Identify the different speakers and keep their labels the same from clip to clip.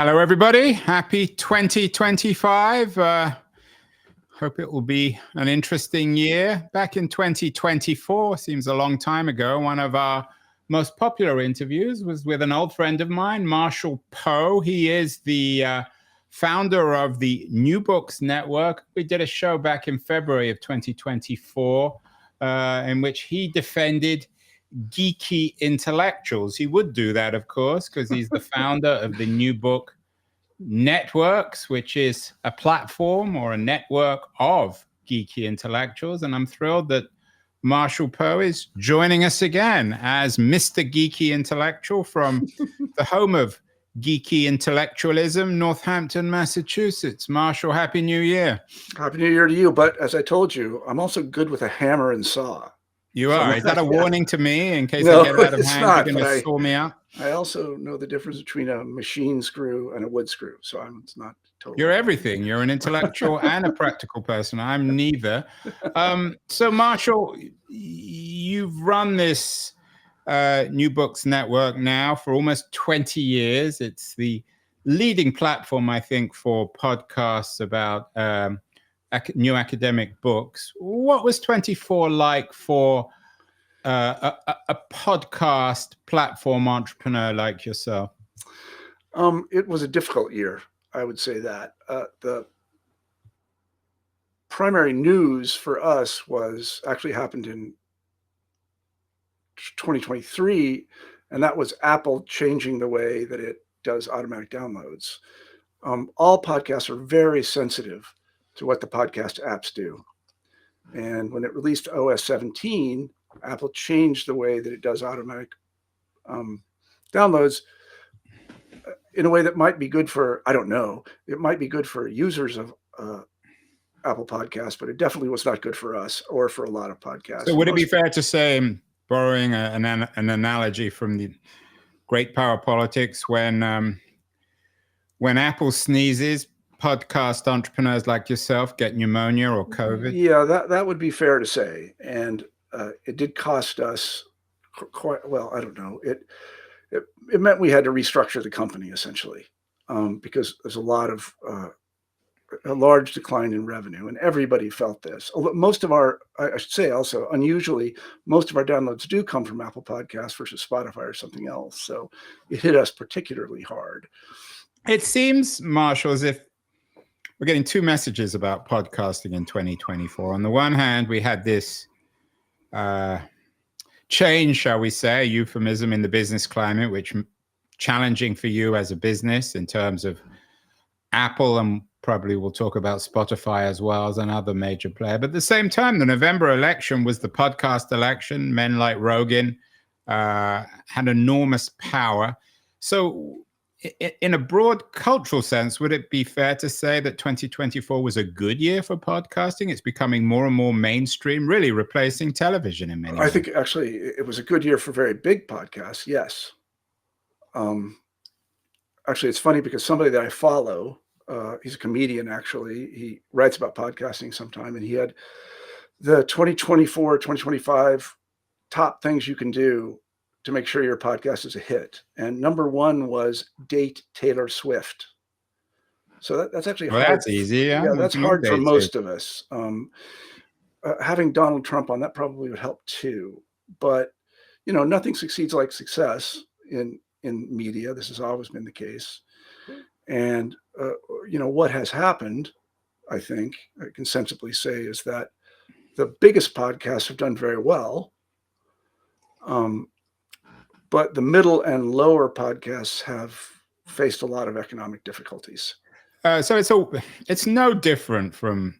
Speaker 1: Hello, everybody. Happy 2025. Hope it will be an interesting year. Back in 2024, seems a long time ago, one of our most popular interviews was with an old friend of mine, Marshall Poe. He is the founder of the New Books Network. We did a show back in February of 2024 in which he defended geeky intellectuals. He would do that, of course, because he's the founder of the New Book Networks, which is a platform or a network of geeky intellectuals. And I'm thrilled that Marshall Poe is joining us again as Mr. Geeky Intellectual from the home of geeky intellectualism, Northampton, Massachusetts. Marshall, Happy New Year.
Speaker 2: Happy New Year to you. But as I told you, I'm also good with a hammer and saw.
Speaker 1: You are. Is that a warning to me in case I get out of hand? You're going to saw me out?
Speaker 2: I also know the difference between a machine screw and a wood screw. So it's not totally.
Speaker 1: You're everything. You're an intellectual and a practical person. I'm neither. So, Marshall, you've run this New Books Network now for almost 20 years. It's the leading platform, I think, for podcasts about new academic books. What was 24 like for a podcast platform entrepreneur like yourself?
Speaker 2: It was a difficult year, I would say that. The primary news for us was actually happened in 2023, and that was Apple changing the way that it does automatic downloads. All podcasts are very sensitive to what the podcast apps do. And when it released OS 17, Apple changed the way that it does automatic downloads in a way that might be good for, I don't know, it might be good for users of Apple Podcasts, but it definitely was not good for us or for a lot of podcasts.
Speaker 1: So would it be fair to say, borrowing an analogy from the great power politics, when Apple sneezes, podcast entrepreneurs like yourself get pneumonia or COVID?
Speaker 2: Yeah, that would be fair to say. And it did cost us quite, well, I don't know. It meant we had to restructure the company essentially, because there's a large decline in revenue, and everybody felt this. Most of our, I should say also, unusually, most of our downloads do come from Apple Podcasts versus Spotify or something else. So it hit us particularly hard.
Speaker 1: It seems, Marshall, as if we're getting two messages about podcasting in 2024. On the one hand, we had this change, shall we say, euphemism in the business climate, which challenging for you as a business in terms of Apple, and probably we'll talk about Spotify as well as another major player. But at the same time, the November election was the podcast election. Men like Rogan had enormous power. So in a broad cultural sense, would it be fair to say that 2024 was a good year for podcasting? It's becoming more and more mainstream, really replacing television in many ways.
Speaker 2: I think actually it was a good year for very big podcasts, yes. Actually, it's funny because somebody that I follow, he's a comedian actually, he writes about podcasting sometime, and he had the 2024, 2025 top things you can do to make sure your podcast is a hit. And number one was date Taylor Swift. So that's actually hard.
Speaker 1: That's easy.
Speaker 2: Yeah, that's hard for most of us. Having Donald Trump on, that probably would help too. But, nothing succeeds like success in media. This has always been the case. And, what has happened, I think I can sensibly say, is that the biggest podcasts have done very well. But the middle and lower podcasts have faced a lot of economic difficulties.
Speaker 1: So it's no different from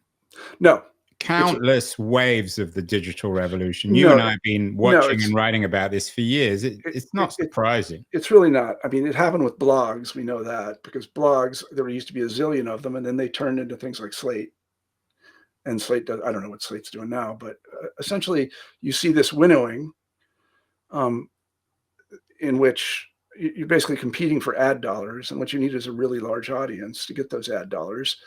Speaker 1: countless waves of the digital revolution. You and I have been watching and writing about this for years. It's not surprising.
Speaker 2: It's really not. I mean, it happened with blogs. We know that because blogs, there used to be a zillion of them, and then they turned into things like Slate. And Slate does, I don't know what Slate's doing now, but essentially you see this winnowing in which you're basically competing for ad dollars, and what you need is a really large audience to get those ad dollars.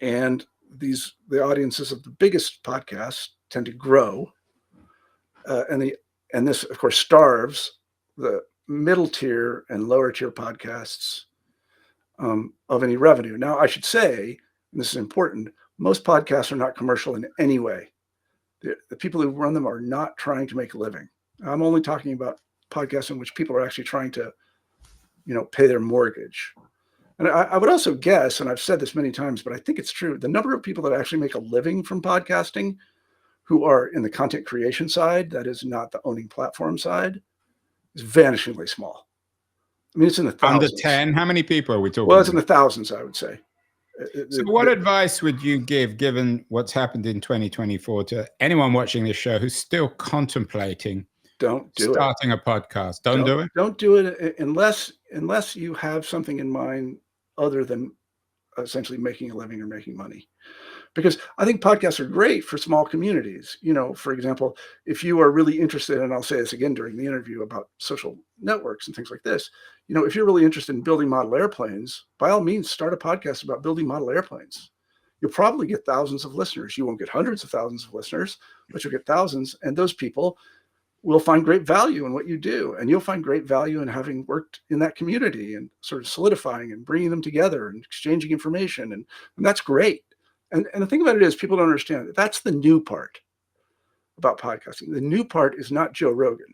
Speaker 2: And the audiences of the biggest podcasts tend to grow, and this, of course, starves the middle tier and lower tier podcasts of any revenue. Now, I should say, and this is important, most podcasts are not commercial in any way. The people who run them are not trying to make a living. I'm only talking about podcasts in which people are actually trying to, pay their mortgage. And I would also guess, and I've said this many times, but I think it's true, the number of people that actually make a living from podcasting who are in the content creation side, that is not the owning platform side, is vanishingly small. I mean, it's in the thousands.
Speaker 1: Under 10? How many people are we talking
Speaker 2: Well, it's in
Speaker 1: about?
Speaker 2: the thousands, I would say.
Speaker 1: So what advice would you give, given what's happened in 2024, to anyone watching this show who's still contemplating
Speaker 2: Don't do it.
Speaker 1: starting a podcast? Don't do it?
Speaker 2: Don't do it unless you have something in mind other than essentially making a living or making money. Because I think podcasts are great for small communities. For example, if you are really interested, and I'll say this again during the interview about social networks and things like this, if you're really interested in building model airplanes, by all means, start a podcast about building model airplanes. You'll probably get thousands of listeners. You won't get hundreds of thousands of listeners, but you'll get thousands. And those people will find great value in what you do. And you'll find great value in having worked in that community and sort of solidifying and bringing them together and exchanging information. And that's great. And the thing about it is, people don't understand that that's the new part about podcasting. The new part is not Joe Rogan.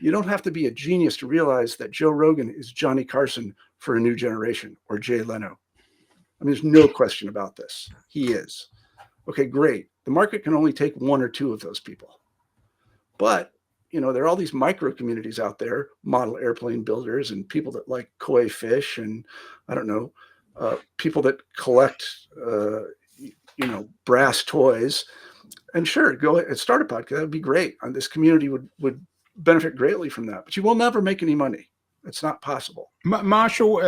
Speaker 2: You don't have to be a genius to realize that Joe Rogan is Johnny Carson for a new generation, or Jay Leno. I mean, there's no question about this. He is. Okay, great. The market can only take one or two of those people. But, there are all these micro communities out there, model airplane builders and people that like koi fish and, I don't know, people that collect brass toys. And sure, go ahead and start a podcast. That would be great. And this community would benefit greatly from that. But you will never make any money. It's not possible.
Speaker 1: Marshall,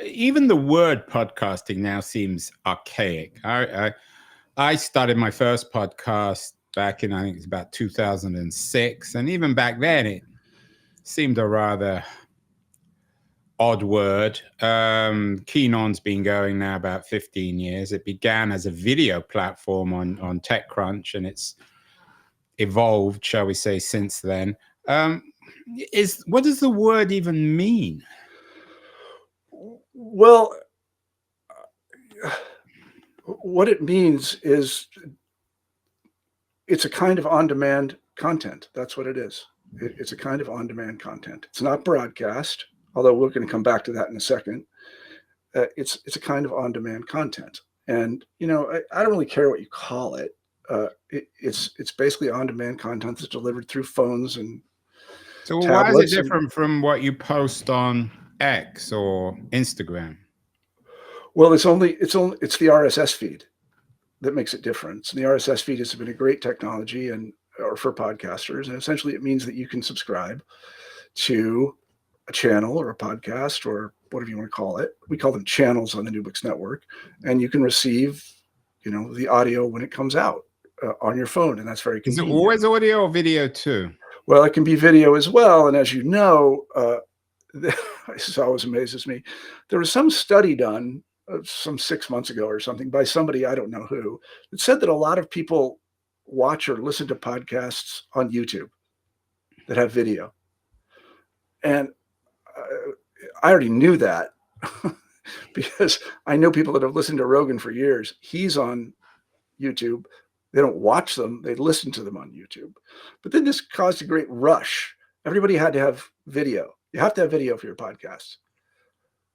Speaker 1: even the word podcasting now seems archaic. I started my first podcast back in, I think it's about 2006. And even back then, it seemed a rather odd word. Keenon's been going now about 15 years. It began as a video platform on TechCrunch, and it's evolved, shall we say, since then. What does the word even mean?
Speaker 2: Well, what it means is it's a kind of on-demand content. That's what it is. It's a kind of on-demand content. It's not broadcast, although we're going to come back to that in a second. It's a kind of on-demand content. And, I don't really care what you call it. It's basically on-demand content that's delivered through phones and
Speaker 1: so why is it different from what you post on X or Instagram?
Speaker 2: Well, it's the RSS feed that makes it different. And the RSS feed has been a great technology or for podcasters. And essentially it means that you can subscribe to a channel or a podcast or whatever you want to call it. We call them channels on the New Books Network. And you can receive, the audio when it comes out on your phone. And that's very convenient.
Speaker 1: Is it always audio or video too?
Speaker 2: Well, it can be video as well. And as you know, this always amazes me. There was some study done some 6 months ago or something by somebody, I don't know who, that said that a lot of people watch or listen to podcasts on YouTube that have video. And I already knew that because I know people that have listened to Rogan for years. He's on YouTube. They don't watch them. They listen to them on YouTube. But then this caused a great rush. Everybody had to have video. You have to have video for your podcast.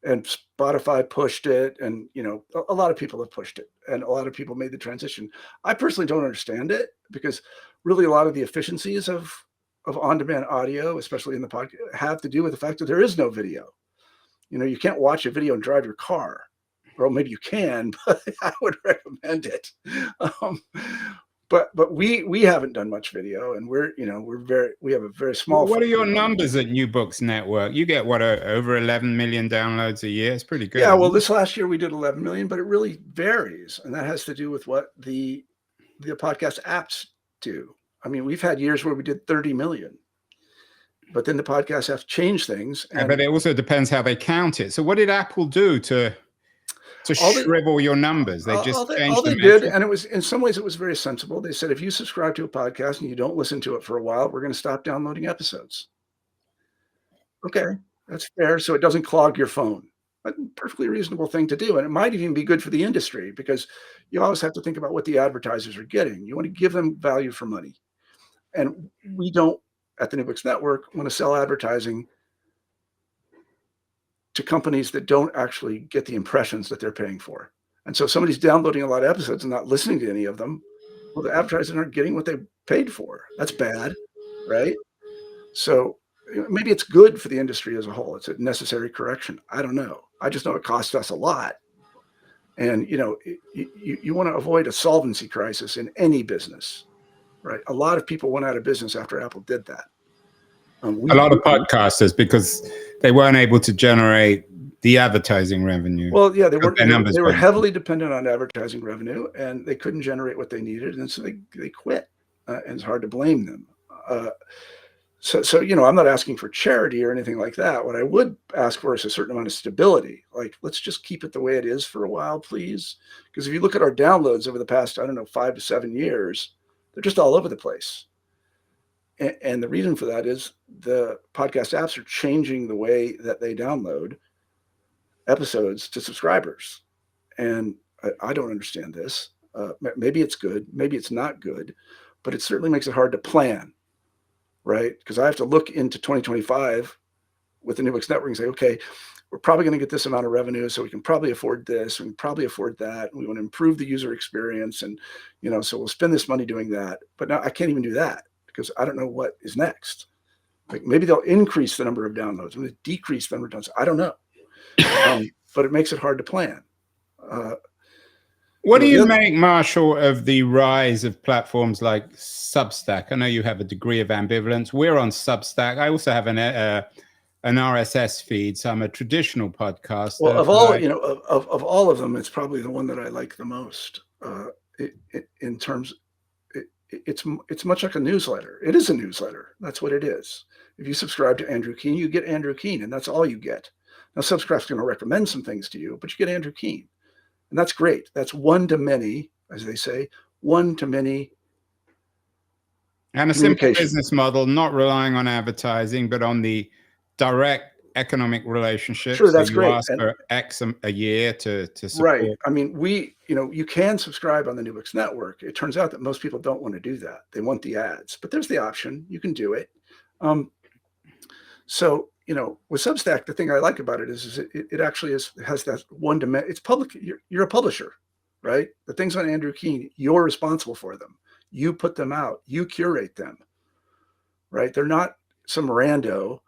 Speaker 2: And Spotify pushed it. And, a lot of people have pushed it. And a lot of people made the transition. I personally don't understand it because really a lot of the efficiencies of on-demand audio, especially in the podcast, have to do with the fact that there is no video. You can't watch a video and drive your car. Or maybe you can, but I would recommend it. But we haven't done much video, and we have a very small.
Speaker 1: What are your numbers at New Books Network? You get over 11 million downloads a year. It's pretty good.
Speaker 2: Yeah, well, this last year we did 11 million, but it really varies, and that has to do with what the podcast apps do. I mean, we've had years where we did 30 million. But then the podcast apps change things.
Speaker 1: But it also depends how they count it. So what did Apple do to shrivel your numbers? They just changed
Speaker 2: all they did, and it was, in some ways, it was very sensible. They said, if you subscribe to a podcast and you don't listen to it for a while, we're going to stop downloading episodes. Okay, that's fair. So it doesn't clog your phone. a perfectly reasonable thing to do. And it might even be good for the industry, because you always have to think about what the advertisers are getting. You want to give them value for money. And we don't, at the New Books Network, want to sell advertising to companies that don't actually get the impressions that they're paying for. And so if somebody's downloading a lot of episodes and not listening to any of them, well, the advertisers aren't getting what they paid for. That's bad, right? So maybe it's good for the industry as a whole. It's a necessary correction. I don't know. I just know it costs us a lot. And, you want to avoid a solvency crisis in any business, right? A lot of people went out of business after Apple did that.
Speaker 1: A lot of podcasters, because they weren't able to generate the advertising revenue.
Speaker 2: Well, yeah, they were heavily dependent on advertising revenue, and they couldn't generate what they needed, and so they quit. And it's hard to blame them. So I'm not asking for charity or anything like that. What I would ask for is a certain amount of stability. Like, let's just keep it the way it is for a while, please. Because if you look at our downloads over the past, 5 to 7 years, they're just all over the place. And the reason for that is the podcast apps are changing the way that they download episodes to subscribers. And I don't understand this. Maybe it's good, maybe it's not good, but it certainly makes it hard to plan, right? Because I have to look into 2025 with the New Books Network and say, okay, we're probably going to get this amount of revenue, so we can probably afford this, we can probably afford that, and we want to improve the user experience, and so we'll spend this money doing that. But now I can't even do that, because I don't know what is next. Like, maybe they'll increase the number of downloads, maybe decrease the number of downloads. I don't know. But it makes it hard to plan.
Speaker 1: What do you make, Marshall, of the rise of platforms like Substack? I know you have a degree of ambivalence. We're on Substack. I also have an RSS feed, so I'm a traditional podcaster.
Speaker 2: Well, of all of them, it's probably the one that I like the most. In terms, it's much like a newsletter. It is a newsletter. That's what it is. If you subscribe to Andrew Keen, you get Andrew Keen, and that's all you get. Now, Substack's going to recommend some things to you, but you get Andrew Keen. And that's great. That's one to many, as they say, one to many.
Speaker 1: And a simple business model, not relying on advertising, but on the direct economic relationship.
Speaker 2: Sure, that's great.
Speaker 1: Ask for X a year to support.
Speaker 2: Right. I mean, you can subscribe on the New Books Network. It turns out that most people don't want to do that. They want the ads, but there's the option. You can do it. So, with Substack, the thing I like about it is it actually has that one dimension. It's public. You're a publisher, right? The things on Andrew Keen, you're responsible for them. You put them out. You curate them, right? They're not some rando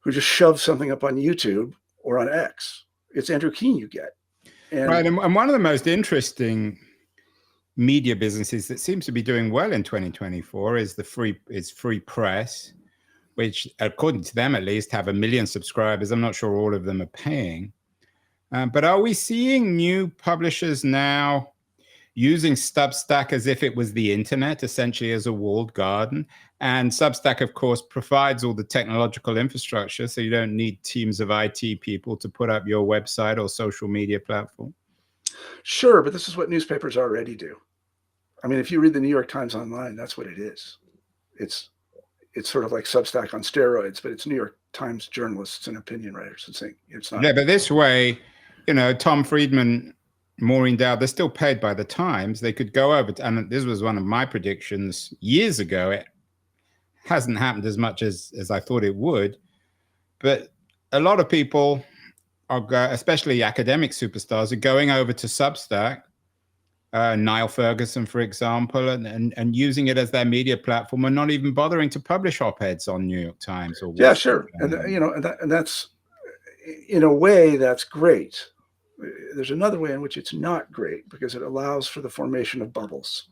Speaker 2: who just shoves something up on YouTube or on X. It's Andrew Keen you get.
Speaker 1: Right. And one of the most interesting media businesses that seems to be doing well in 2024 is Free Press, which, according to them at least, have 1 million subscribers. I'm not sure all of them are paying. But are we seeing new publishers now using Substack as if it was the internet, essentially as a walled garden? And Substack, of course, provides all the technological infrastructure, so you don't need teams of IT people to put up your website or social media platform.
Speaker 2: Sure, but this is what newspapers already do. I mean, if you read the New York Times online, that's what it is. It's sort of like Substack on steroids, but it's New York Times journalists and opinion writers. It's not.
Speaker 1: Yeah, but this way, Tom Friedman, Maureen Dowd, they're still paid by the Times. They could go over to, and this was one of my predictions years ago. It hasn't happened as much as I thought it would. But a lot of people, especially academic superstars, are going over to Substack. Niall Ferguson, for example, and using it as their media platform, and not even bothering to publish op-eds on New York Times or
Speaker 2: yeah, sure, and that's, in a way, that's great. There's another way in which it's not great, because it allows for the formation of bubbles,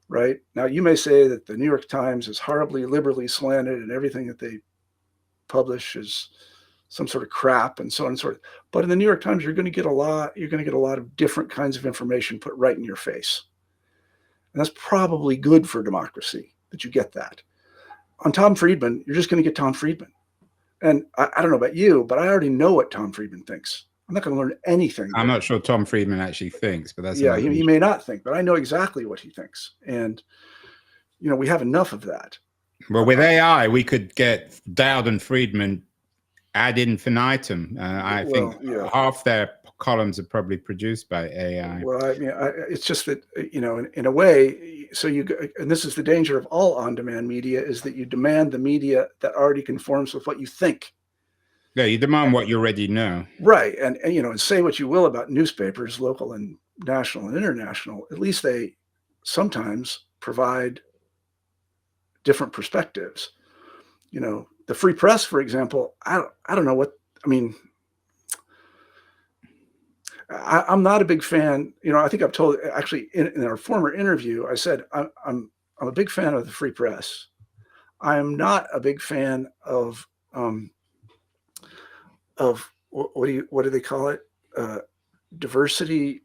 Speaker 2: right? Now, you may say that the New York Times is horribly liberally slanted, and everything that they publish is some sort of crap, and so on and so forth. But in the New York Times, you're going to get a lot of different kinds of information put right in your face. And that's probably good for democracy, that you get that. On Tom Friedman, you're just going to get Tom Friedman. And I don't know about you, but I already know what Tom Friedman thinks. I'm not going to learn anything.
Speaker 1: I'm not sure Tom Friedman actually thinks, but that's...
Speaker 2: Yeah, he may not think, but I know exactly what he thinks. And, we have enough of that.
Speaker 1: Well, with AI, we could get Dowd and Friedman ad infinitum. I think
Speaker 2: yeah.
Speaker 1: half their columns are probably produced by AI.
Speaker 2: Well, I mean, it's just that, in a way, and this is the danger of all on-demand media, is that you demand the media that already conforms with what you think.
Speaker 1: Yeah, you demand what you already know.
Speaker 2: Right. And say what you will about newspapers, local and national and international, at least they sometimes provide different perspectives. The free press, for example, I don't know what, I mean, I'm not a big fan. I think I've told, actually, in our former interview, I said I'm a big fan of the free press. I am not a big fan of what do they call it? Diversity,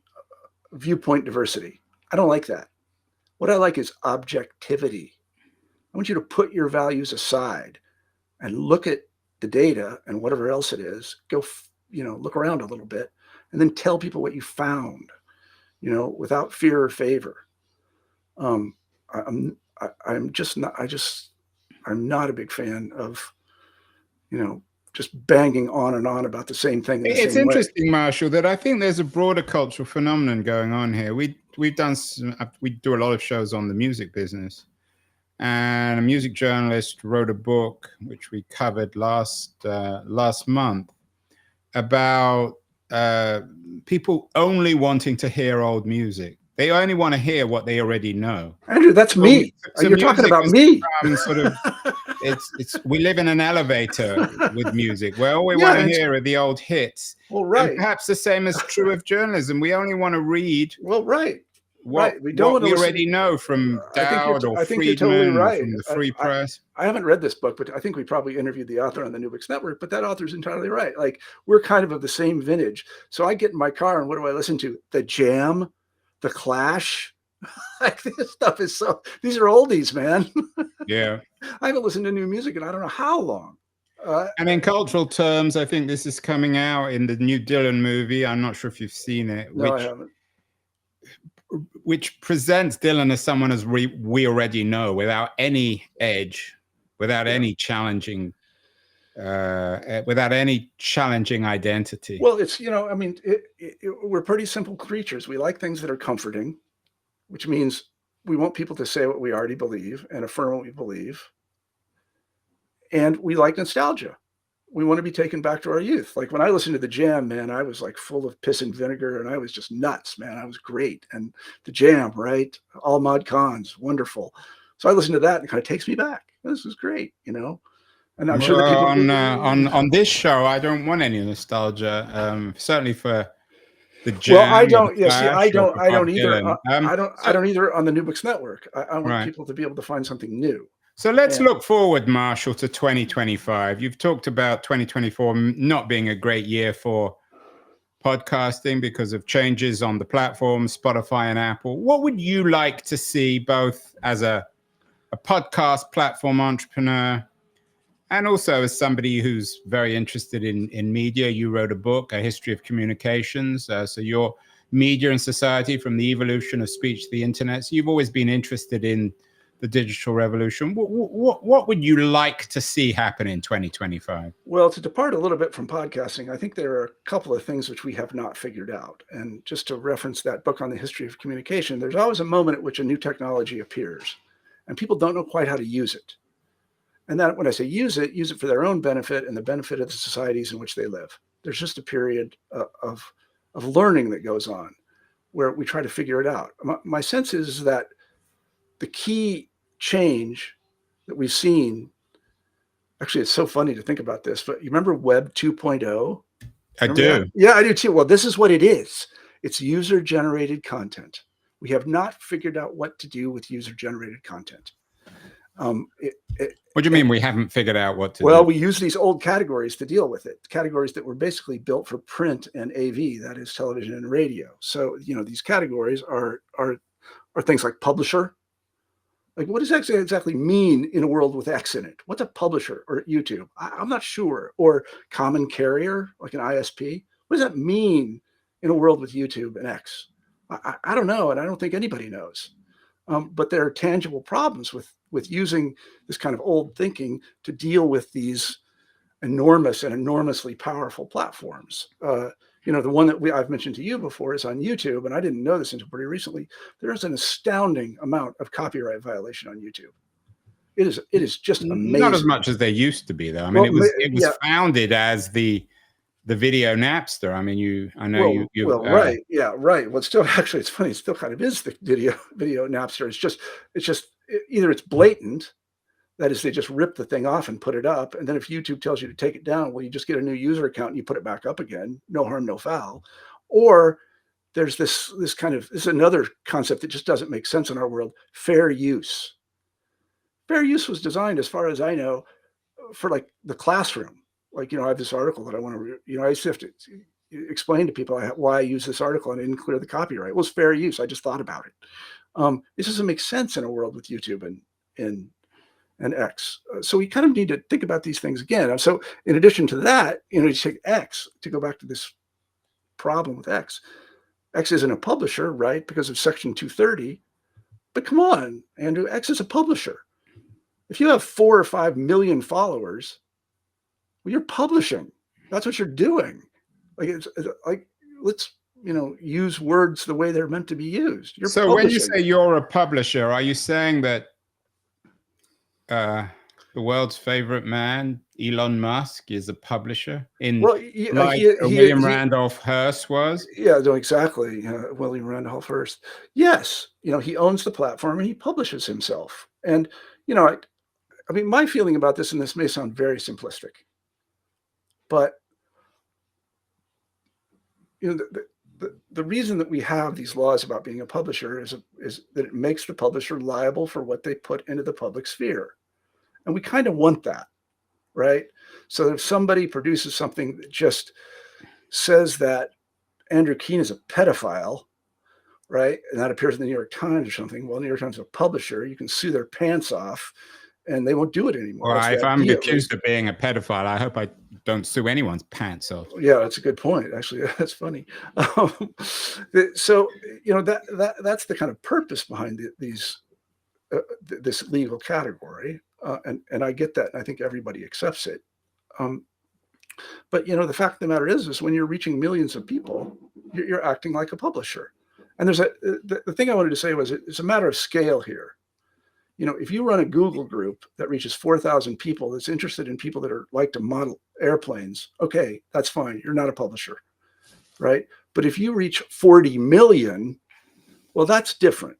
Speaker 2: viewpoint diversity. I don't like that. What I like is objectivity. I want you to put your values aside and look at the data and whatever else it is. Go, look around a little bit, and then tell people what you found, without fear or favor. I'm not a big fan of, just banging on and on about the same thing in the
Speaker 1: It's
Speaker 2: same way.
Speaker 1: interesting, Marshall, that I think there's a broader cultural phenomenon going on here. We do a lot of shows on the music business, and a music journalist wrote a book which we covered last month about people only wanting to hear old music. They only want to hear what they already know.
Speaker 2: Andrew, that's me.
Speaker 1: So
Speaker 2: you're talking about me.
Speaker 1: Sort of, we live in an elevator with music where all we want to hear are the old hits.
Speaker 2: Well, right.
Speaker 1: And perhaps the same is true of journalism. We only want to read.
Speaker 2: Well, right.
Speaker 1: We already know from Dowd or Friedman, totally right. From the Free Press.
Speaker 2: I haven't read this book, but I think we probably interviewed the author on the New Books Network, but that author's entirely right. Like, we're kind of the same vintage. So I get in my car and what do I listen to? The Jam, The Clash. Like, this stuff is these are oldies, man.
Speaker 1: Yeah.
Speaker 2: I haven't listened to new music in I don't know how long.
Speaker 1: And in cultural terms, I think this is coming out in the new Dylan movie. I'm not sure if you've seen it.
Speaker 2: No, I haven't.
Speaker 1: Which presents Dylan as someone as we already know, without any edge, without any challenging identity.
Speaker 2: Well, it's, I mean, we're pretty simple creatures. We like things that are comforting, which means we want people to say what we already believe and affirm what we believe. And we like nostalgia. We want to be taken back to our youth. Like when I listened to the Jam, man, I was like full of piss and vinegar and I was just nuts, man. I was great. And the Jam, right? All Mod Cons, wonderful. So I listened to that and it kind of takes me back. This is great, And I'm sure that people
Speaker 1: on this show, I don't want any nostalgia. Certainly for the Jam.
Speaker 2: Well, I don't. Yeah, see, I don't either. I don't either on the New Books Network. I want people to be able to find something new.
Speaker 1: So let's look forward, Marshall, to 2025. You've talked about 2024 not being a great year for podcasting because of changes on the platforms, Spotify and Apple. What would you like to see, both as a podcast platform entrepreneur and also as somebody who's very interested in media? You wrote a book, A History of Communications. So your media and society, from the evolution of speech to the internet. So you've always been interested in the digital revolution. What would you like to see happen in 2025?
Speaker 2: Well, to depart a little bit from podcasting, I think there are a couple of things which we have not figured out. And just to reference that book on the history of communication, there's always a moment at which a new technology appears and people don't know quite how to use it. And that, when I say use it for their own benefit and the benefit of the societies in which they live. There's just a period of learning that goes on where we try to figure it out. My sense is that the key change that we've seen, actually, it's so funny to think about this, but you remember Web 2.0?
Speaker 1: I do.
Speaker 2: Yeah, I do too. Well, this is what it is. It's user-generated content. We have not figured out what to do with user-generated content.
Speaker 1: What do you mean we haven't figured out what to do?
Speaker 2: Well, we use these old categories to deal with it, categories that were basically built for print and AV, that is television and radio. So, these categories are things like publisher. Like, what does that exactly mean in a world with X in it? What's a publisher or YouTube? I'm not sure. Or common carrier, like an ISP. What does that mean in a world with YouTube and X? I don't know, and I don't think anybody knows. But there are tangible problems with using this kind of old thinking to deal with these enormous and enormously powerful platforms. You know, the one that I've mentioned to you before is on YouTube, and I didn't know this until pretty recently. There's an astounding amount of copyright violation on YouTube. It is just amazing.
Speaker 1: Not as much as there used to be, though. I mean,
Speaker 2: Well,
Speaker 1: it was founded as the video Napster. I mean, I know
Speaker 2: right, yeah, right. Well, still, actually, it's funny. It still kind of is the video Napster. It's just either it's blatant. That is, they just rip the thing off and put it up. And then if YouTube tells you to take it down, well, you just get a new user account and you put it back up again. No harm, no foul. Or there's this is another concept that just doesn't make sense in our world: fair use. Fair use was designed, as far as I know, for like the classroom. Like, you know, I have this article that I want to, you know, I used to have to explain to people why I use this article and I didn't clear the copyright. Well, it's fair use. I just thought about it. This doesn't make sense in a world with YouTube and X. So we kind of need to think about these things again. So in addition to that, you know, you take X, to go back to this problem with X. X isn't a publisher, right? Because of Section 230. But come on, Andrew, X is a publisher. If you have 4 or 5 million followers, well, you're publishing. That's what you're doing. Like, it's like, let's, you know, use words the way they're meant to be used. You're
Speaker 1: so publishing. When you say you're a publisher, are you saying that the world's favorite man, Elon Musk, is a publisher William Randolph Hearst was?
Speaker 2: Yeah, no, exactly. William Randolph Hearst. Yes, you know, he owns the platform and he publishes himself. And, you know, I mean, my feeling about this, and this may sound very simplistic, but, you know, the reason that we have these laws about being a publisher is that it makes the publisher liable for what they put into the public sphere. And we kind of want that, right? So if somebody produces something that just says that Andrew Keen is a pedophile, right, and that appears in the New York Times or something, well, the New York Times is a publisher. You can sue their pants off, and they won't do it anymore.
Speaker 1: Well, if I'm accused of being a pedophile, I hope I don't sue anyone's pants off.
Speaker 2: Yeah, that's a good point. Actually, that's funny. So, you know, that's the kind of purpose behind this legal category. And I get that. I think everybody accepts it. But, you know, the fact of the matter is when you're reaching millions of people, you're acting like a publisher. And there's the thing I wanted to say was it's a matter of scale here. You know, if you run a Google group that reaches 4,000 people that's interested in people that like to model airplanes, okay, that's fine. You're not a publisher, right? But if you reach 40 million, well, that's different.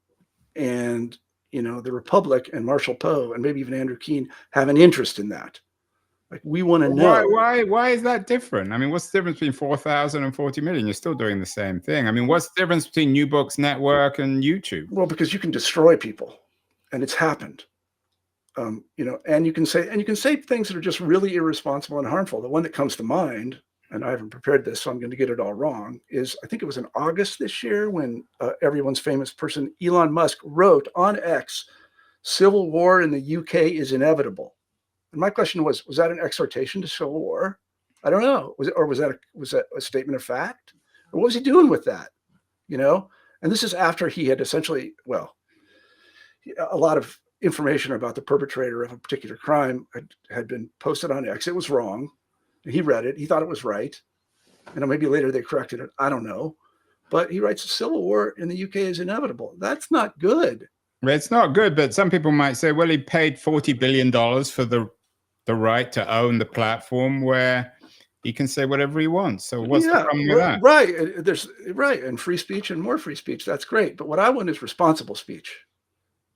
Speaker 2: And, you know, the Republic and Marshall Poe and maybe even Andrew Keen have an interest in that. Like, we want to know.
Speaker 1: Why is that different? I mean, what's the difference between 4,000 and 40 million? You're still doing the same thing. I mean, what's the difference between New Books Network and YouTube?
Speaker 2: Well, because you can destroy people, and it's happened. You know, and you can say things that are just really irresponsible and harmful. The one that comes to mind, and I haven't prepared this, so I'm going to get it all wrong, is I think it was in August this year when everyone's famous person, Elon Musk, wrote on X, "Civil war in the UK is inevitable." And my question was that an exhortation to civil war? I don't know. Was that a statement of fact? Or what was he doing with that? You know? And this is after he had essentially, well, a lot of information about the perpetrator of a particular crime had been posted on X. It was wrong. He read it. He thought it was right. And maybe later they corrected it. I don't know. But he writes, "A civil war in the UK is inevitable." That's not good.
Speaker 1: It's not good, but some people might say, well, he paid $40 billion for the right to own the platform where he can say whatever he wants. So what's the problem with that?
Speaker 2: Right. There's and free speech and more free speech. That's great. But what I want is responsible speech,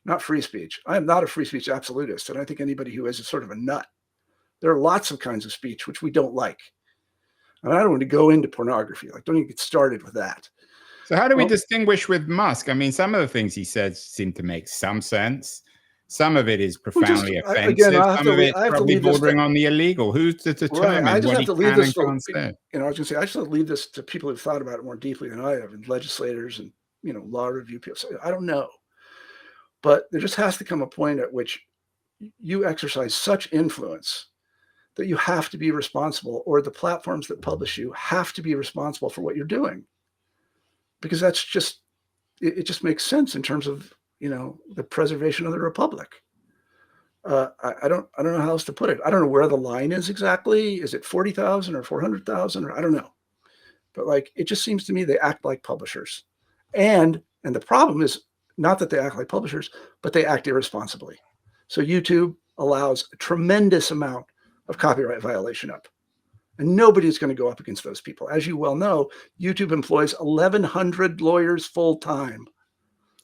Speaker 2: not free speech. I am not a free speech absolutist. And I think anybody who is sort of a nut. There are lots of kinds of speech which we don't like. And I don't want to go into pornography. Like, don't even get started with that.
Speaker 1: So how do we distinguish with Musk? I mean, some of the things he says seem to make some sense. Some of it is profoundly offensive.
Speaker 2: Again,
Speaker 1: some of it's probably bordering on the illegal. Who's to determine what he can and can't say?
Speaker 2: You know, I was going to say, I just have to leave this to people who've thought about it more deeply than I have, and legislators and, you know, law review people. So I don't know. But there just has to come a point at which you exercise such influence that you have to be responsible, or the platforms that publish you have to be responsible for what you're doing. Because that's just, it just makes sense in terms of, you know, the preservation of the Republic. I don't know how else to put it. I don't know where the line is exactly. Is it 40,000 or 400,000 or I don't know. But like it just seems to me they act like publishers. And the problem is not that they act like publishers, but they act irresponsibly. So YouTube allows a tremendous amount of copyright violation up. And nobody's going to go up against those people. As you well know, YouTube employs 1,100 lawyers full time.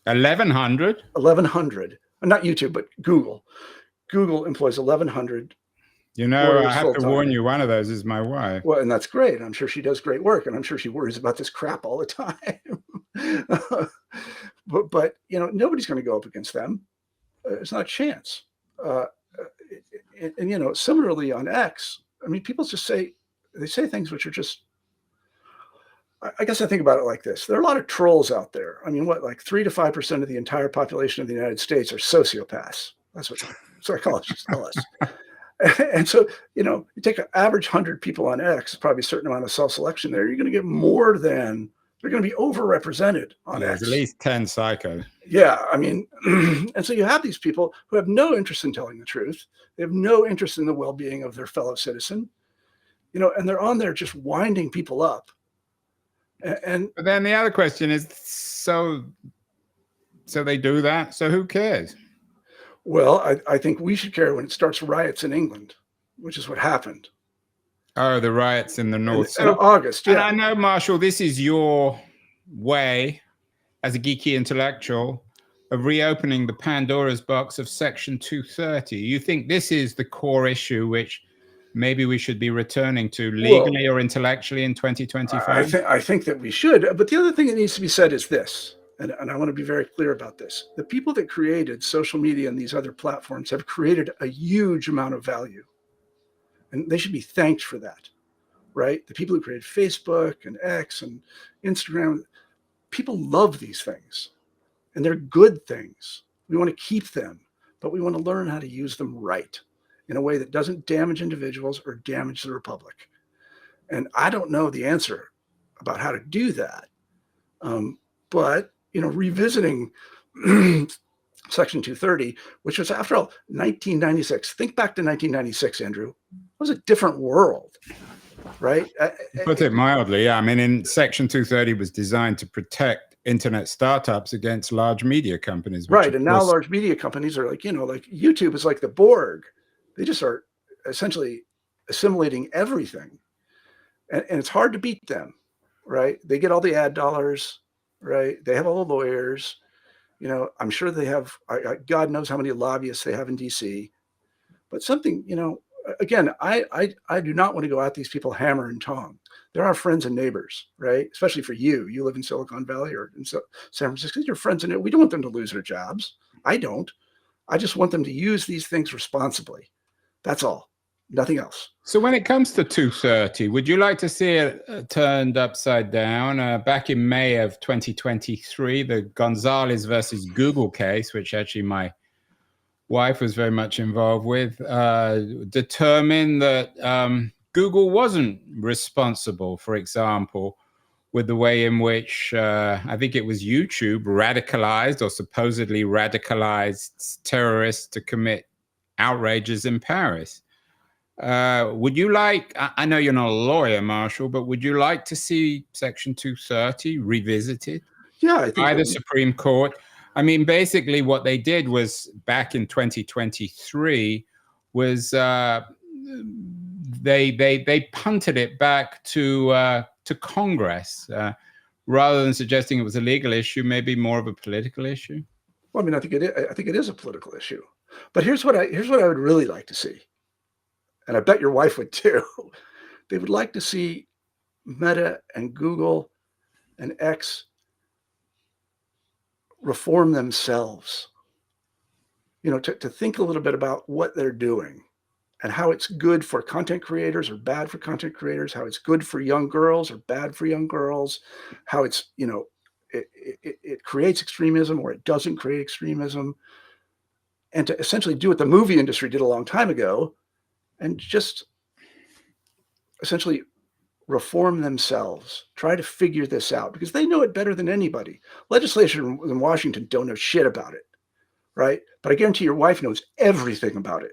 Speaker 1: 1,100?
Speaker 2: 1,100. Not YouTube, but Google. Google employs 1,100.
Speaker 1: You know, I have to warn you, one of those is my wife.
Speaker 2: Well, and that's great. I'm sure she does great work, and I'm sure she worries about this crap all the time. but you know, nobody's going to go up against them. It's not a chance. And you know, similarly on X, I mean, people just say things which are just. I guess I think about it like this: there are a lot of trolls out there. I mean, what, like 3 to 5% of the entire population of the United States are sociopaths. That's what psychologists tell us. And so, you know, you take an average 100 people on X, probably a certain amount of self-selection there, you're going to get more than, they're going to be overrepresented on X.
Speaker 1: At least 10 psychos.
Speaker 2: Yeah, I mean, and so you have these people who have no interest in telling the truth. They have no interest in the well-being of their fellow citizen, you know, and they're on there just winding people up.
Speaker 1: But then the other question is, so they do that, so who cares?
Speaker 2: Well, I think we should care when it starts riots in England, which is what happened.
Speaker 1: Oh, the riots in the north.
Speaker 2: In August, yeah.
Speaker 1: And I know, Marshall, this is your way, as a geeky intellectual, of reopening the Pandora's box of Section 230. You think this is the core issue which maybe we should be returning to legally or intellectually in 2025?
Speaker 2: I think that we should. But the other thing that needs to be said is this. And I want to be very clear about this. The people that created social media and these other platforms have created a huge amount of value. And they should be thanked for that, right? The people who created Facebook and X and Instagram, people love these things. And they're good things. We want to keep them, but we want to learn how to use them right in a way that doesn't damage individuals or damage the republic. And I don't know the answer about how to do that. But you know, revisiting Section 230, which was, after all, 1996. Think back to 1996, Andrew. It was a different world, right?
Speaker 1: Put it mildly, yeah. I mean, in Section 230 was designed to protect internet startups against large media companies.
Speaker 2: Right, and now large media companies are like, you know, like YouTube is like the Borg. They just are essentially assimilating everything. And it's hard to beat them, right? They get all the ad dollars. Right. They have all the lawyers, you know, I'm sure they have, God knows how many lobbyists they have in DC, but something, you know, again, I do not want to go at these people hammer and tong. They're our friends and neighbors, right? Especially for you. You live in Silicon Valley or in San Francisco. You're friends and we don't want them to lose their jobs. I don't. I just want them to use these things responsibly. That's all. Nothing else.
Speaker 1: So when it comes to 230, would you like to see it turned upside down? Back in May of 2023, the Gonzalez versus Google case, which actually my wife was very much involved with, determined that Google wasn't responsible, for example, with the way in which I think it was YouTube radicalized or supposedly radicalized terrorists to commit outrages in Paris. Would you like, I know you're not a lawyer, Marshall, but would you like to see Section 230 revisited?
Speaker 2: Yeah, I think
Speaker 1: by the Supreme Court? I mean, basically what they did was, back in 2023, was they punted it back to Congress, rather than suggesting it was a legal issue, maybe more of a political issue.
Speaker 2: Well, I mean, I think it is a political issue. But here's what I would really like to see. And I bet your wife would too. They would like to see Meta and Google and X reform themselves. You know, to think a little bit about what they're doing and how it's good for content creators or bad for content creators, how it's good for young girls or bad for young girls, how it's, you know, it creates extremism or it doesn't create extremism. And to essentially do what the movie industry did a long time ago, and just essentially reform themselves, try to figure this out, because they know it better than anybody. Legislators in Washington don't know shit about it. right? But I guarantee your wife knows everything about it.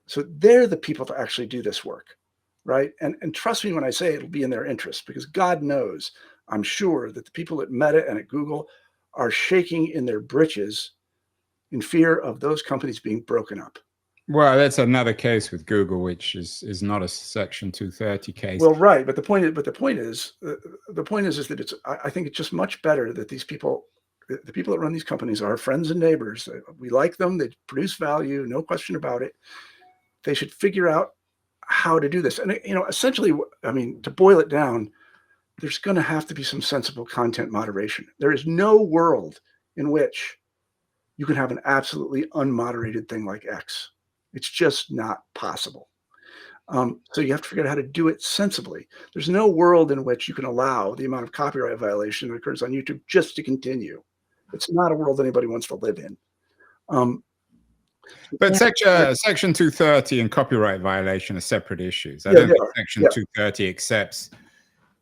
Speaker 2: So they're the people to actually do this work, right? And trust me when I say it'll be in their interest, because God knows, I'm sure that the people at Meta and at Google are shaking in their britches in fear of those companies being broken up.
Speaker 1: Well, that's another case with Google, which is not a Section 230 case.
Speaker 2: Well, right, but the point is, that it's. I think it's just much better that these people, the people that run these companies, are friends and neighbors. We like them. They produce value, no question about it. They should figure out how to do this. And essentially, I mean, to boil it down, there's going to have to be some sensible content moderation. There is no world in which you can have an absolutely unmoderated thing like X. It's just not possible. So you have to figure out how to do it sensibly. There's no world in which you can allow the amount of copyright violation that occurs on YouTube just to continue. It's not a world anybody wants to live in.
Speaker 1: But Section 230 and copyright violation are separate issues. I don't think Section 230 accepts.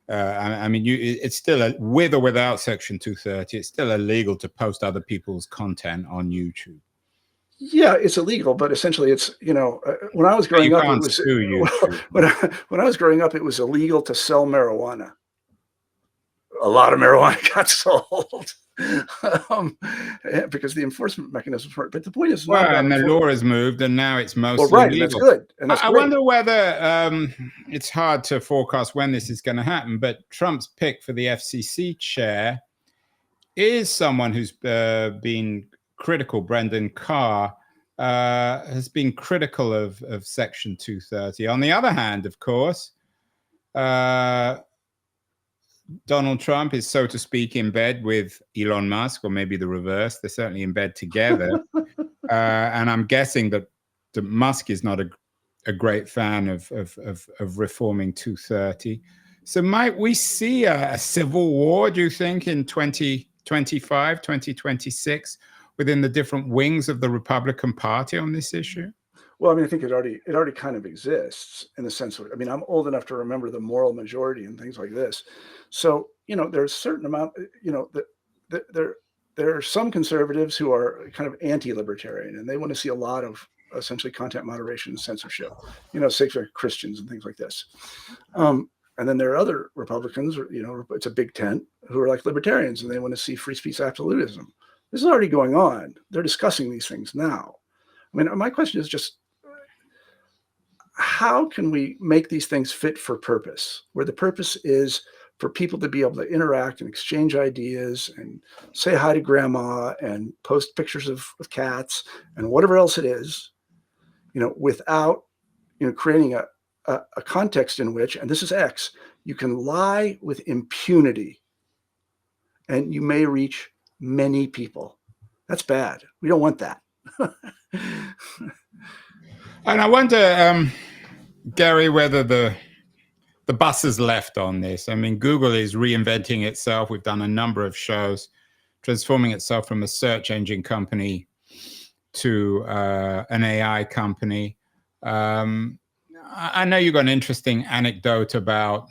Speaker 1: I mean, it's still with or without Section 230, it's still illegal to post other people's content on YouTube.
Speaker 2: Yeah, it's illegal, but essentially, it's when I was growing up, it was when I was growing up, it was illegal to sell marijuana. A lot of marijuana got sold because the enforcement mechanisms weren't. But the point is,
Speaker 1: and the law has moved, and now it's mostly
Speaker 2: right.
Speaker 1: legal.
Speaker 2: And that's good. And that's
Speaker 1: I wonder whether it's hard to forecast when this is going to happen. But Trump's pick for the FCC chair is someone who's been critical. Brendan Carr has been critical of Section 230. On the other hand, of course, Donald Trump is, so to speak, in bed with Elon Musk, or maybe the reverse. They're certainly in bed together. And I'm guessing that Musk is not a great fan of reforming 230. So might we see a civil war, do you think, in 2025, 2026, within the different wings of the Republican Party on this issue?
Speaker 2: Well, I mean, I think it already kind of exists in the sense of, I mean, I'm old enough to remember the moral majority and things like this. So, there's a certain amount, there are some conservatives who are kind of anti-libertarian, and they want to see a lot of essentially content moderation and censorship, say for Christians and things like this. And then there are other Republicans, it's a big tent, who are like libertarians, and they want to see free speech absolutism. This is already going on. They're discussing these things now. I mean, my question is just, how can we make these things fit for purpose, where the purpose is for people to be able to interact and exchange ideas and say hi to grandma and post pictures of cats and whatever else it is, without, creating a context in which, and this is X, you can lie with impunity and you may reach many people. That's bad. We don't want that.
Speaker 1: And I wonder, Gary, whether the bus has left on this. I mean, Google is reinventing itself. We've done a number of shows transforming itself from a search engine company to an AI company. I know you got an interesting anecdote about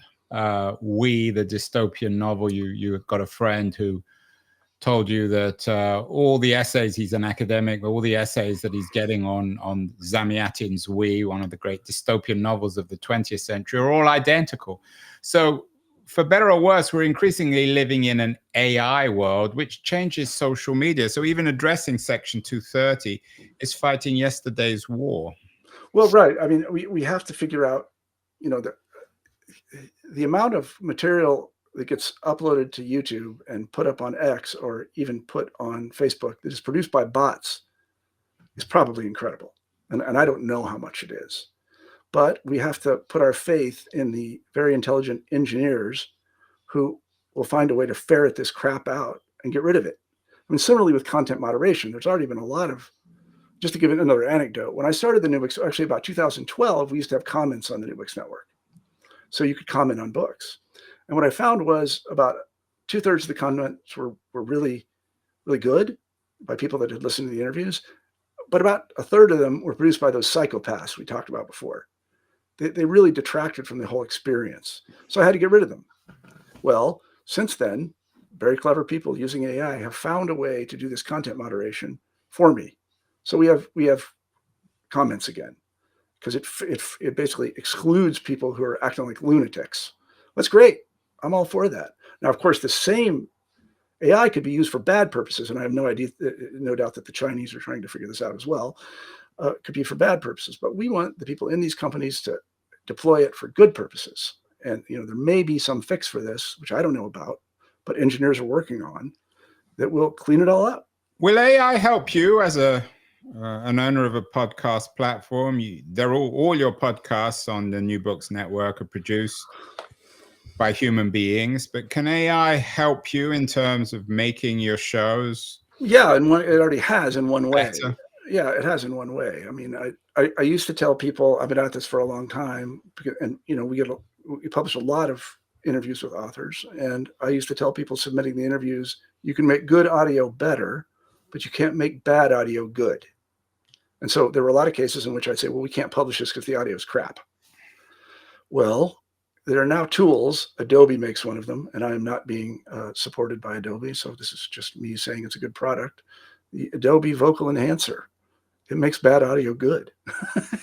Speaker 1: We, the dystopian novel. You got a friend who told you that all the essays, he's an academic, all the essays that he's getting on Zamyatin's We, one of the great dystopian novels of the 20th century, are all identical. So for better or worse, we're increasingly living in an AI world, which changes social media. So even addressing Section 230 is fighting yesterday's war.
Speaker 2: Well, right. I mean, we have to figure out, the amount of material that gets uploaded to YouTube and put up on X, or even put on Facebook, that is produced by bots is probably incredible. And I don't know how much it is. But we have to put our faith in the very intelligent engineers who will find a way to ferret this crap out and get rid of it. I mean, similarly with content moderation, there's already been a lot of, just to give it another anecdote, when I started the New Books, actually about 2012, we used to have comments on the New Books Network. So you could comment on books. And what I found was about 2/3 of the comments were really, really good by people that had listened to the interviews. But about 1/3 of them were produced by those psychopaths we talked about before. They really detracted from the whole experience. So I had to get rid of them. Well, since then, very clever people using AI have found a way to do this content moderation for me. So we have comments again, because it basically excludes people who are acting like lunatics. That's great. I'm all for that. Now, of course, the same AI could be used for bad purposes, and I have no doubt that the Chinese are trying to figure this out as well. It could be for bad purposes, but we want the people in these companies to deploy it for good purposes. And there may be some fix for this, which I don't know about, but engineers are working on, that will clean it all up.
Speaker 1: Will AI help you as an owner of a podcast platform? They're all your podcasts on the New Books Network are produced by human beings, but can AI help you in terms of making your shows?
Speaker 2: Yeah, and it already has in one way.
Speaker 1: Better?
Speaker 2: Yeah, it has in one way. I mean, I used to tell people, I've been at this for a long time, and we publish a lot of interviews with authors, and I used to tell people submitting the interviews, you can make good audio better, but you can't make bad audio good. And so there were a lot of cases in which I'd say, well, we can't publish this because the audio is crap. Well, there are now tools. Adobe makes one of them, and I am not being supported by Adobe, so this is just me saying it's a good product. The Adobe Vocal Enhancer. It makes bad audio good.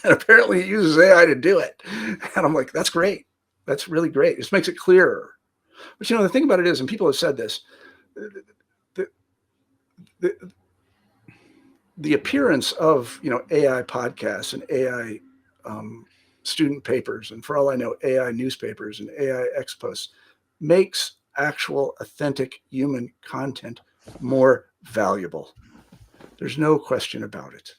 Speaker 2: And apparently it uses AI to do it. And I'm like, that's great. That's really great. It just makes it clearer. But the thing about it is, and people have said this, the appearance of AI podcasts and AI student papers, and for all I know, AI newspapers and AI expos, makes actual authentic human content more valuable. There's no question about it.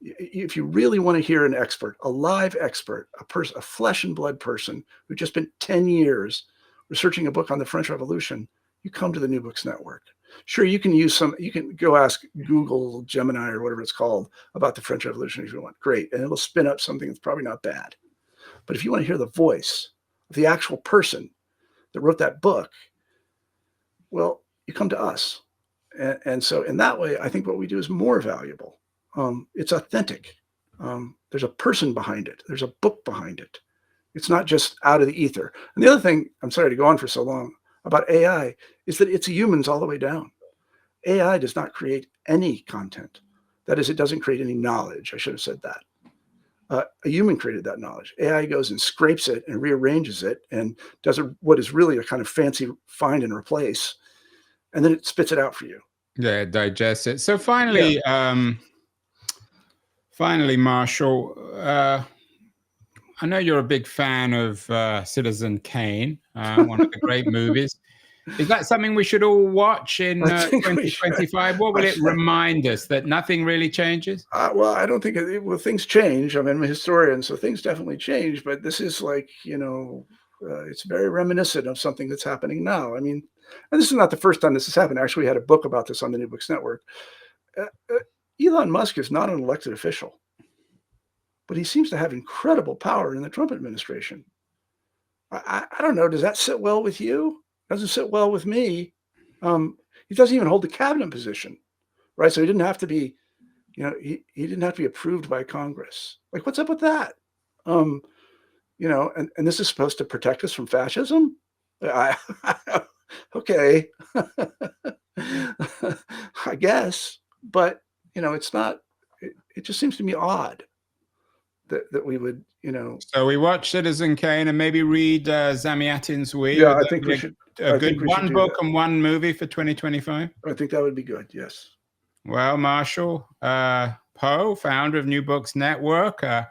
Speaker 2: If you really want to hear an expert, a live expert, a flesh and blood person who just spent 10 years researching a book on the French Revolution, you come to the New Books Network. Sure, you can go ask Google, Gemini, or whatever it's called about the French Revolution if you want. Great. And it'll spin up something that's probably not bad. But if you want to hear the voice of the actual person that wrote that book, well, you come to us. And so in that way, I think what we do is more valuable. It's authentic. There's a person behind it. There's a book behind it. It's not just out of the ether. And the other thing, I'm sorry to go on for so long, about AI is that it's humans all the way down. AI does not create any content. That is, it doesn't create any knowledge. I should have said that. A human created that knowledge. AI goes and scrapes it and rearranges it and does what is really a kind of fancy find and replace, and then it spits it out for you.
Speaker 1: Yeah, digest it. So finally, Marshall, I know you're a big fan of Citizen Kane, one of the great movies. Is that something we should all watch in 2025? What will it remind us, that nothing really changes?
Speaker 2: Well, I don't think things change. I mean, I'm a historian, so things definitely change. But this is like, it's very reminiscent of something that's happening now. I mean, and this is not the first time this has happened. Actually, we had a book about this on the New Books Network. Elon Musk is not an elected official, but he seems to have incredible power in the Trump administration. I don't know. Does that sit well with you? Doesn't sit well with me. He doesn't even hold the cabinet position, right? So he didn't have to be, he didn't have to be approved by Congress. Like, what's up with that? And this is supposed to protect us from fascism? Okay, I guess, but it's not. It just seems to me odd that we would,
Speaker 1: So we watch Citizen Kane and maybe read Zamyatin's We.
Speaker 2: Yeah, I think we should.
Speaker 1: A good one book and one movie for 2025.
Speaker 2: I think that would be good. Yes.
Speaker 1: Well, Marshall Poe, founder of New Books Network, a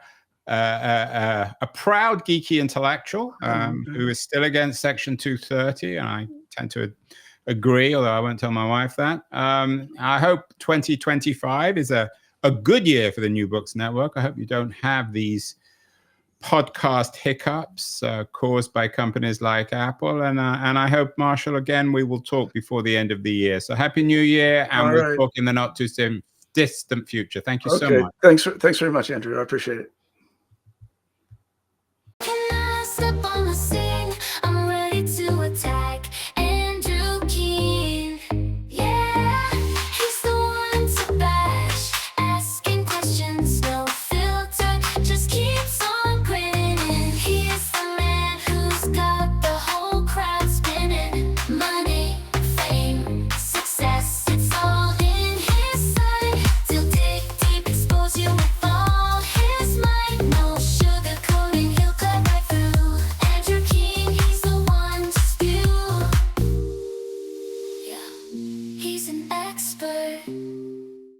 Speaker 1: proud geeky intellectual who is still against Section 230, and I tend to agree, although I won't tell my wife that. I hope 2025 is a good year for the New Books Network. I hope you don't have these podcast hiccups caused by companies like Apple. And I hope, Marshall, again, we will talk before the end of the year. So Happy New Year, and we'll talk in the not too distant future. Thank you so much.
Speaker 2: Thanks very much, Andrew. I appreciate it.